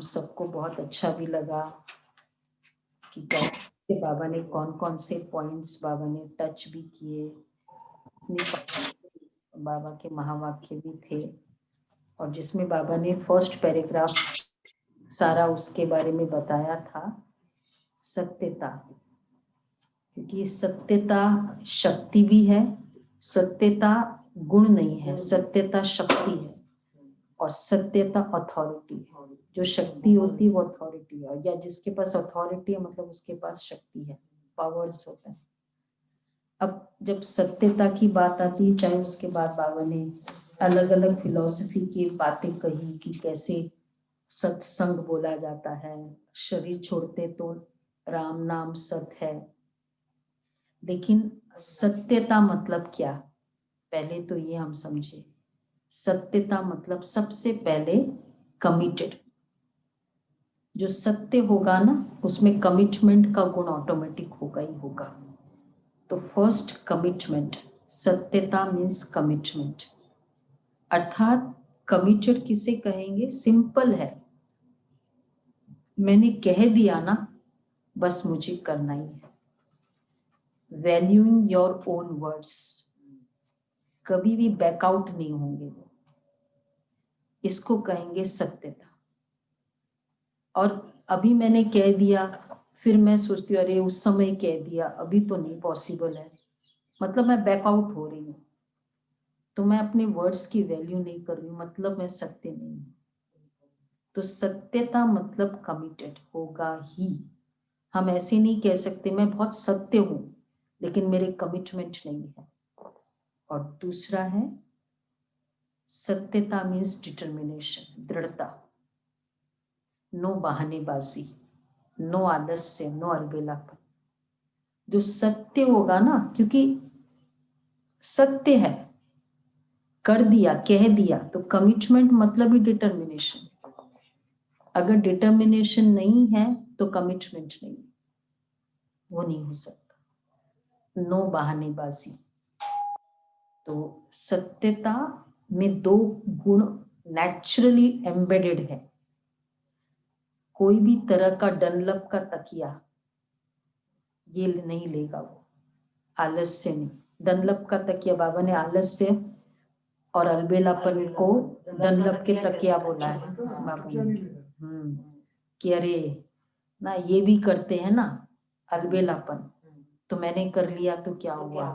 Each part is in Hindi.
सबको बहुत अच्छा भी लगा कि कैसे बाबा ने कौन कौन से पॉइंट्स बाबा ने टच भी किए, बाबा के महावाक्य भी थे, और जिसमें बाबा ने फर्स्ट पैराग्राफ सारा उसके बारे में बताया था, सत्यता। क्योंकि सत्यता शक्ति भी है, सत्यता गुण नहीं है, सत्यता शक्ति है, और सत्यता अथॉरिटी है। जो शक्ति होती है वो अथॉरिटी है, या जिसके पास अथॉरिटी है मतलब उसके पास शक्ति है, पावर्स होता है। अब जब सत्यता की बात आती है, चाहे उसके बाद बाबा ने अलग अलग फिलॉसफी की बातें कही कि कैसे सत्संग बोला जाता है, शरीर छोड़ते तो राम नाम सत है। लेकिन सत्यता मतलब क्या, पहले तो ये हम समझे। सत्यता मतलब सबसे पहले कमिटेड। जो सत्य होगा ना उसमें कमिटमेंट का गुण ऑटोमेटिक होगा ही होगा। तो फर्स्ट कमिटमेंट, सत्यता मीन्स कमिटमेंट। अर्थात कमिटेड किसे कहेंगे, सिंपल है, मैंने कह दिया ना, बस मुझे करना ही है। वैल्यूइंग योर ओन वर्ड्स, कभी भी बैकआउट नहीं होंगे वो, इसको कहेंगे सत्यता। और अभी मैंने कह दिया, फिर मैं सोचती हूँ अरे उस समय कह दिया, अभी तो नहीं पॉसिबल है, मतलब मैं बैकआउट हो रही हूँ, तो मैं अपने वर्ड्स की वैल्यू नहीं कर रही हूँ, मतलब मैं सत्य नहीं हूँ। तो सत्यता मतलब कमिटेड होगा ही। हम ऐसे नहीं कह सकते मैं बहुत सत्य हूँ लेकिन मेरे कमिटमेंट नहीं है। और दूसरा है सत्यता मीन्स डिटर्मिनेशन, दृढ़ता, नो बहानेबाजी, नो आलस्य, नो अलबेलापन। जो सत्य होगा ना, क्योंकि सत्य है, कर दिया कह दिया, तो कमिटमेंट मतलब ही डिटर्मिनेशन। अगर डिटर्मिनेशन नहीं है तो कमिटमेंट नहीं, वो नहीं हो सकता। नो बहानेबाजी। तो सत्यता में दो गुण नेचुरली एम्बेडेड है। कोई भी तरह का डनलप का तकिया ये नहीं लेगा वो, आलस्य नहीं। डनलप का तकिया, बाबा ने आलस्य और अलबेलापन को डनलप के तकिया बोला है बाबा ने। कि अरे ना ये भी करते हैं ना अलबेलापन, तो मैंने कर लिया तो क्या हुआ।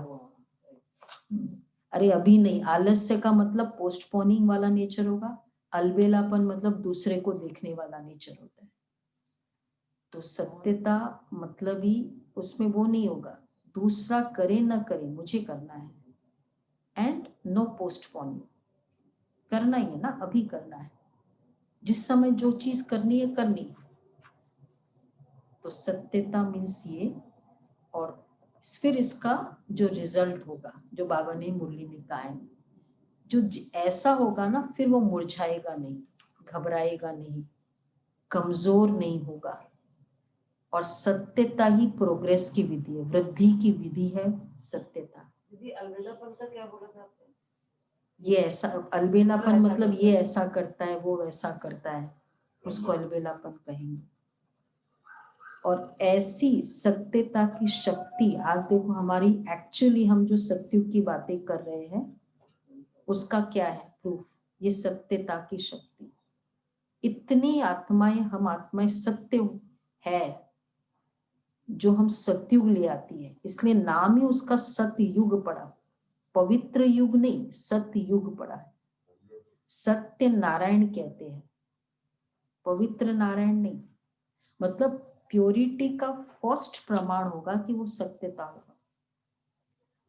अरे अभी नहीं, आलस्य का मतलब पोस्टपोनिंग वाला नेचर होगा, अलबेलापन मतलब दूसरे को देखने वाला नेचर होता है। तो सत्यता मतलब ही उसमें वो नहीं होगा, दूसरा करे ना करे मुझे करना है। एंड नो पोस्टपोनिंग, करना ही है ना, अभी करना है, जिस समय जो चीज करनी है करनी है। तो सत्यता मीन्स ये। और फिर इसका जो रिजल्ट होगा, जो बाबा ने मुरली में कहा है, जो ऐसा होगा ना, फिर वो मुरझाएगा नहीं, घबराएगा नहीं, कमजोर नहीं होगा। और सत्यता ही प्रोग्रेस की विधि है, वृद्धि की विधि है सत्यता। दीदी अलबेलापन का क्या बोला था आपने? ये ऐसा अलबेलापन मतलब ये ऐसा करता है वो वैसा करता है, उसको अलबेलापन कहेंगे। और ऐसी सत्यता की शक्ति, आज देखो हमारी एक्चुअली हम जो सत्युग की बातें कर रहे हैं उसका क्या है प्रूफ, ये सत्यता की शक्ति। इतनी आत्माएं, हम आत्माएं सत्य है जो हम सत्युग ले आती है, इसलिए नाम ही उसका सतयुग पड़ा, पवित्र युग नहीं सतयुग पड़ा है। सत्य नारायण कहते हैं, पवित्र नारायण नहीं। मतलब प्योरिटी का फर्स्ट प्रमाण होगा कि वो सत्यता होगा।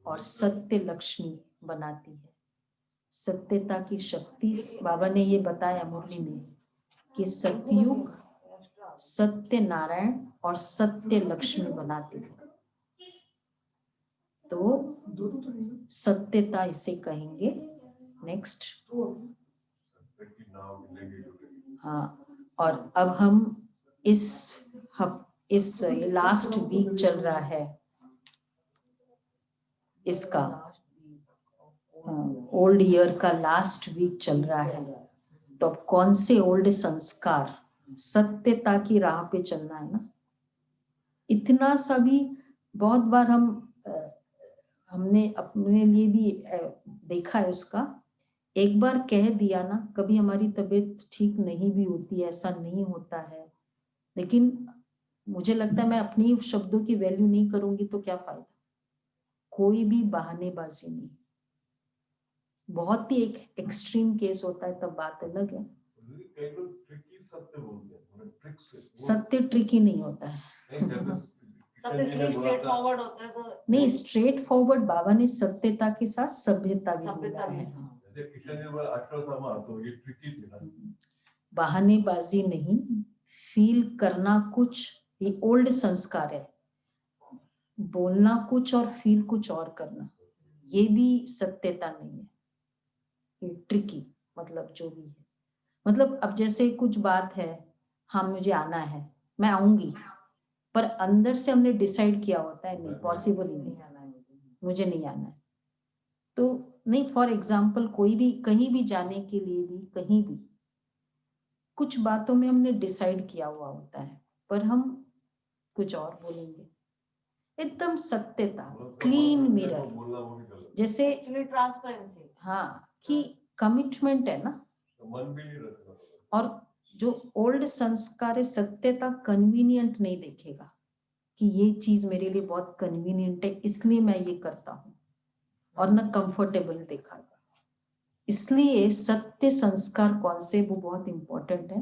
और सत्य लक्ष्मी बनाती है, सत्यता की शक्ति। बाबा ने ये बताया मुरली में कि सतयुग सत्य नारायण और सत्य लक्ष्मी बनाती है। तो सत्यता इसे कहेंगे। नेक्स्ट, हाँ। और अब हम इस लास्ट वीक चल रहा है इसका, ओल्ड ईयर का लास्ट वीक चल रहा है। तो अब कौन से ओल्ड संस्कार सत्यता की राह पे चलना है ना। इतना सा भी बहुत बार हमने अपने लिए भी देखा है उसका। एक बार कह दिया ना, कभी हमारी तबीयत ठीक नहीं भी होती है, ऐसा नहीं होता है, लेकिन मुझे लगता है मैं अपनी शब्दों की वैल्यू नहीं करूंगी तो क्या फायदा। कोई भी बहानेबाजी नहीं। बहुत ही एक एक्सट्रीम केस होता है तब बात अलग है। सत्य ट्रिकी नहीं होता है। सब इसलिए स्ट्रेट फॉरवर्ड होता है तो नहीं, स्ट्रेट फॉरवर्ड बाबा ने सत्यता के साथ सभ्यता भी बोला है। बहानेबाजी नहीं, फील करना कुछ, ये ओल्ड संस्कार है। बोलना कुछ और फील कुछ और करना, ये भी सत्यता नहीं है, ये ट्रिकी। मतलब जो भी है, मतलब अब जैसे कुछ बात है, हाँ मुझे आना है, मैं आऊंगी, पर अंदर से हमने डिसाइड किया होता है नहीं, पॉसिबल ही नहीं आना है, मुझे नहीं आना है। तो नहीं, फॉर एग्जाम्पल कोई भी कहीं भी जाने के लिए भी, कहीं भी कुछ बातों में हमने डिसाइड किया हुआ होता है, पर हम कुछ और बोलेंगे। एकदम सत्यता, क्लीन मिरर जैसे। एक्चुअली ट्रांसपेरेंसी, हाँ, कि कमिटमेंट है ना। मन भी नहीं रखना। और जो ओल्ड संस्कार है, सत्यता कन्वीनियंट नहीं देखेगा कि ये चीज मेरे लिए बहुत कन्वीनियंट है इसलिए मैं ये करता हूँ, और न कंफर्टेबल देखागा। इसलिए सत्य संस्कार कौन से, वो बहुत इंपॉर्टेंट है।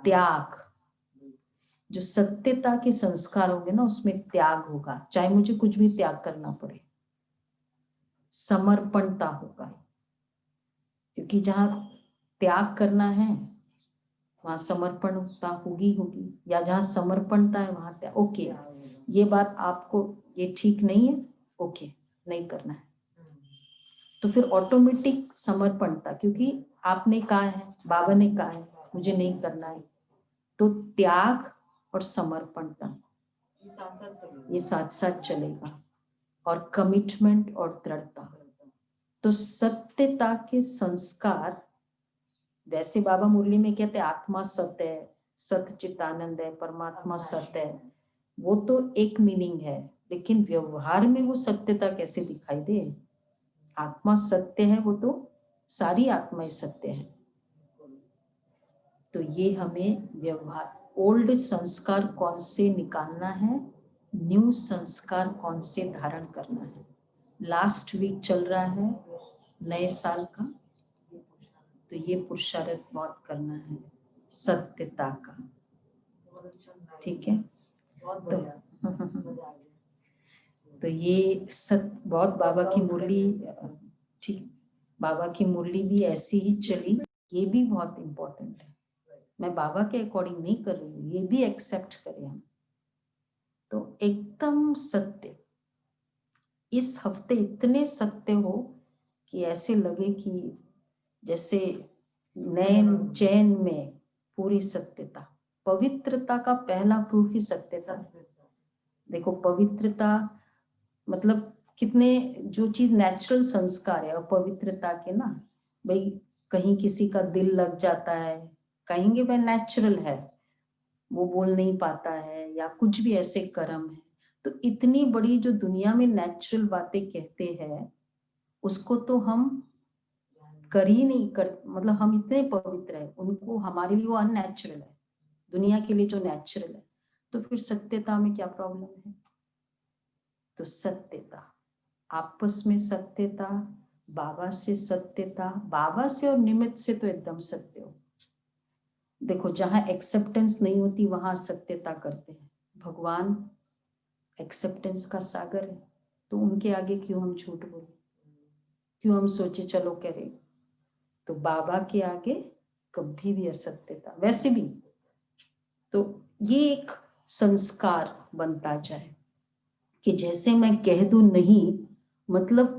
त्याग। जो सत्यता के संस्कार होंगे ना, उसमें त्याग होगा, चाहे मुझे कुछ भी त्याग करना पड़े। समर्पणता होगा, क्योंकि जहां त्याग करना है वहां समर्पणता होगी होगी, या जहां समर्पणता है वहां त्याग। ओके, ये बात आपको ये ठीक नहीं है, ओके नहीं करना है, तो फिर ऑटोमेटिक समर्पणता, क्योंकि आपने कहा है, बाबा ने कहा है मुझे नहीं करना है, तो त्याग और समर्पणता ये साथ साथ चलेगा, और कमिटमेंट और दृढ़ता। तो सत्यता के संस्कार, वैसे बाबा मुरली में कहते हैं आत्मा सत्य है, सत चितानंद है, परमात्मा सत्य है, वो तो एक मीनिंग है, लेकिन व्यवहार में वो सत्यता कैसे दिखाई दे। आत्मा सत्य है, वो तो सारी आत्माएं सत्य है। तो ये हमें व्यवहार, ओल्ड संस्कार कौन से निकालना है, न्यू संस्कार कौन से धारण करना है। लास्ट वीक चल रहा है नए साल का, तो ये पुरुषार्थ बहुत करना है सत्यता का। ठीक है, तो ये बहुत बाबा की मुरली, ठीक, बाबा की मुरली भी ऐसी ही चली। ये भी बहुत इम्पोर्टेंट है, मैं बाबा के अकॉर्डिंग नहीं कर रही हूँ, ये भी एक्सेप्ट करें हम। तो एकदम सत्य, इस हफ्ते इतने सत्य हो कि ऐसे लगे कि जैसे नैन चैन में पूरी सत्यता। पवित्रता का पहला प्रूफ ही सत्यता। देखो पवित्रता मतलब कितने, जो चीज नेचुरल संस्कार है, और पवित्रता के ना, भाई कहीं किसी का दिल लग जाता है, कहेंगे भाई नेचुरल है, वो बोल नहीं पाता है, या कुछ भी ऐसे कर्म है। तो इतनी बड़ी जो दुनिया में नेचुरल बातें कहते हैं, उसको तो हम कर ही नहीं कर, मतलब हम इतने पवित्र है, उनको हमारे लिए वो अननेचुरल है, दुनिया के लिए जो नेचुरल है। तो फिर सत्यता में क्या प्रॉब्लम है। तो सत्यता, आपस में सत्यता, बाबा से सत्यता, बाबा से और निमित्त से तो एकदम सत्य हो। देखो जहां एक्सेप्टेंस नहीं होती वहां सत्यता करते हैं। भगवान एक्सेप्टेंस का सागर है, तो उनके आगे क्यों हम झूठ बोले, क्यों हम सोचे चलो करें। तो बाबा के आगे कभी भी असत्यता। वैसे भी तो ये एक संस्कार बनता जाए कि जैसे मैं कह दूं नहीं, मतलब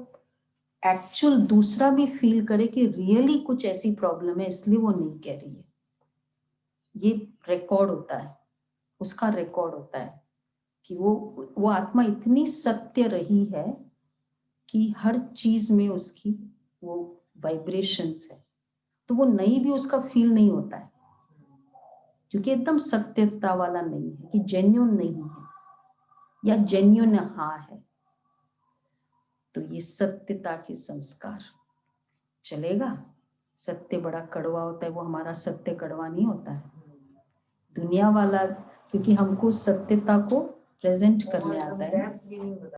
एक्चुअल दूसरा भी फील करे कि रियली कुछ ऐसी प्रॉब्लम है इसलिए वो नहीं कह रही है। ये रिकॉर्ड होता है, उसका रिकॉर्ड होता है कि वो आत्मा इतनी सत्य रही है कि हर चीज में उसकी वो वाइब्रेशंस है, तो वो नहीं भी उसका फील नहीं होता है। क्योंकि एकदम सत्यता वाला नहीं है, कि जेन्युइन नहीं है या जेन्युइन हाँ है, तो ये सत्यता के संस्कार चलेगा। सत्य बड़ा कड़वा होता है, वो हमारा सत्य कड़वा नहीं होता है। दुनिया वाला, क्योंकि हमको सत्यता को प्रेजेंट करने आता है।